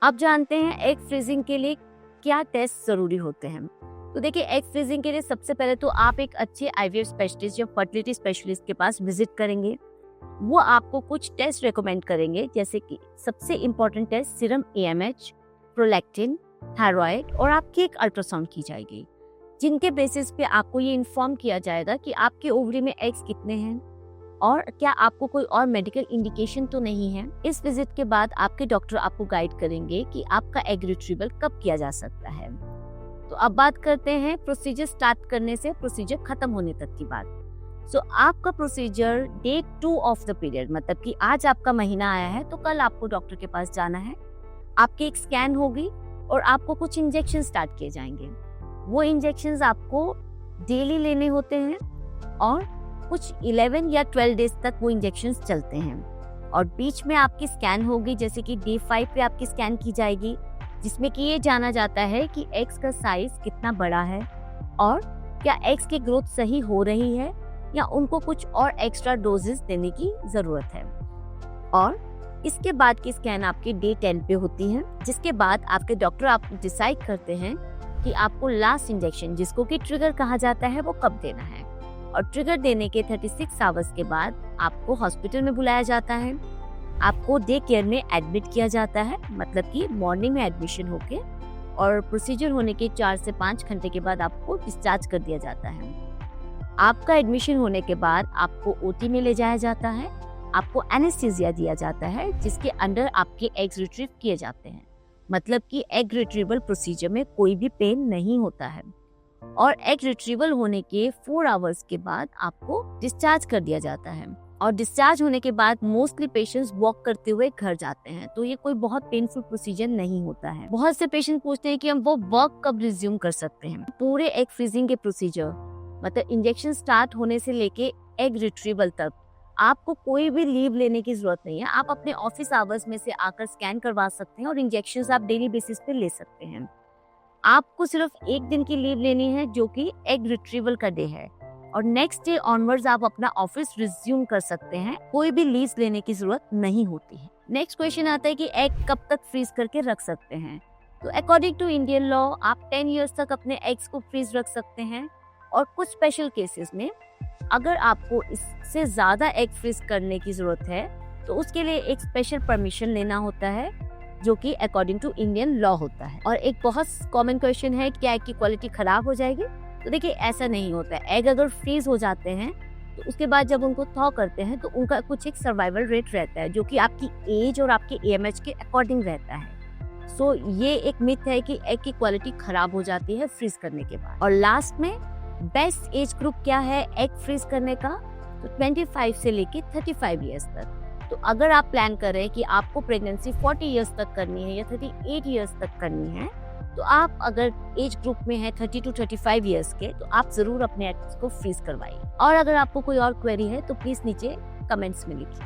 अब जानते हैं एग फ्रीजिंग के लिए क्या टेस्ट जरूरी होते हैं। तो देखिए, एग फ्रीजिंग के लिए सबसे पहले तो आप एक अच्छे आईवीएफ स्पेशलिस्ट या फर्टिलिटी स्पेशलिस्ट के पास विजिट करेंगे। वो आपको कुछ टेस्ट रेकमेंड करेंगे, जैसे कि सबसे important test serum AMH, prolactin, thyroid और आपकी एक अल्ट्रासाउंड की जाएगी, जिनके बेसिस पे आपको ये इन्फॉर्म किया जाएगा कि आपके ओवरी में एग्स कितने हैं और क्या आपको कोई और मेडिकल इंडिकेशन तो नहीं है। इस विजिट के बाद आपके डॉक्टर आपको गाइड करेंगे कि आपका एग रिट्रीवल कब किया जा सकता है। तो अब बात करते हैं प्रोसीजर स्टार्ट करने से प्रोसीजर खत्म होने तक की बात। सो आपका procedure day 2 of the period, मतलब कि आज आपका महीना आया है तो कल आपको डॉक्टर के पास जाना है। आपकी एक स्कैन होगी और आपको कुछ इंजेक्शन स्टार्ट किए जाएंगे। वो इंजेक्शंस आपको डेली लेने होते हैं और कुछ 11 या 12 डेज तक वो इंजेक्शंस चलते हैं। और बीच में आपकी स्कैन होगी, जैसे कि डे 5 पे आपकी स्कैन की जाएगी, जिसमें कि ये जाना जाता है कि एग्स का साइज कितना बड़ा है और क्या एग्स की ग्रोथ सही हो रही है या उनको कुछ और एक्स्ट्रा डोजेस देने की जरूरत है। और इसके बाद की स्कैन आपकी डे 10 पे होती है, जिसके बाद आपके डॉक्टर आप डिसाइड करते हैं कि आपको लास्ट इंजेक्शन, जिसको कि ट्रिगर कहा जाता है, वो कब देना है। और ट्रिगर देने के 36 आवर्स के बाद आपको हॉस्पिटल में बुलाया जाता है। आपको डे केयर में एडमिट किया जाता है, मतलब कि मॉर्निंग में एडमिशन होके, और प्रोसीजर होने के 4 से 5 घंटे के बाद आपको डिस्चार्ज कर दिया जाता है। आपका एडमिशन होने के बाद आपको ओटी में ले जाया जाता है। आपको एनेस्थीसिया दिया जाता है, जिसके अंडर आपके एग्स रिट्रीव किए जाते हैं, मतलब कि एग रिट्रीवल प्रोसीजर में कोई भी पेन नहीं होता है। और एग रिट्रीवल होने के 4 आवर्स के बाद आपको डिस्चार्ज कर दिया जाता है। और डिस्चार्ज होने के बाद मोस्टली पेशेंट्स वॉक करते हुए घर जाते हैं, तो ये कोई बहुत पेनफुल प्रोसीजर नहीं होता है। बहुत से पेशेंट पूछते हैं कि हम वो वर्क कब रिज्यूम कर सकते हैं। पूरे एग फ्रीजिंग के प्रोसीजर, मतलब इंजेक्शन स्टार्ट होने से लेके एग रिट्रीवल तक, आपको कोई भी लीव लेने की जरूरत नहीं है। आप अपने ऑफिस आवर्स में से आकर स्कैन करवा सकते हैं और इंजेक्शंस आप डेली बेसिस पे ले सकते हैं। आपको सिर्फ एक दिन की लीव लेनी है, जो कि एग रिट्रीवल का डे है, और नेक्स्ट डे ऑनवर्ड्स आप अपना ऑफिस रिज्यूम कर सकते हैं। कोई भी लीव लेने की जरूरत नहीं होती है। नेक्स्ट क्वेश्चन आता है कि एग कब तक फ्रीज करके रख सकते हैं। तो अकॉर्डिंग टू इंडियन लॉ आप 10 इयर्स तक अपने एग्स को फ्रीज रख सकते हैं, और कुछ स्पेशल केसेस में अगर आपको इससे ज्यादा एग फ्रीज करने की जरूरत है तो उसके लिए एक स्पेशल परमिशन लेना होता है, जो कि अकॉर्डिंग टू इंडियन लॉ होता है। और एक बहुत कॉमन क्वेश्चन है, क्या एग की क्वालिटी खराब हो जाएगी? तो देखिए, ऐसा नहीं होता है। एग अगर फ्रीज हो जाते हैं तो उसके बाद जब उनको थॉ करते हैं तो उनका कुछ एक सर्वाइवल रेट रहता है, जो कि आपकी एज और आपके एएमएच के अकॉर्डिंग रहता है। सो ये एक मिथ है कि एग की क्वालिटी खराब हो जाती है फ्रीज करने के बाद। और लास्ट में बेस्ट एज ग्रुप क्या है एग फ्रीज करने का? तो 25 से लेके 35 ईयर्स तक। तो अगर आप प्लान कर रहे हैं कि आपको प्रेगनेंसी 40 इयर्स तक करनी है या 38 इयर्स तक करनी है, तो आप अगर एज ग्रुप में है 30 to 35 इयर्स के, तो आप जरूर अपने एग्स को फ्रीज करवाइए। और अगर आपको कोई और क्वेरी है तो प्लीज नीचे कमेंट्स में लिखिए।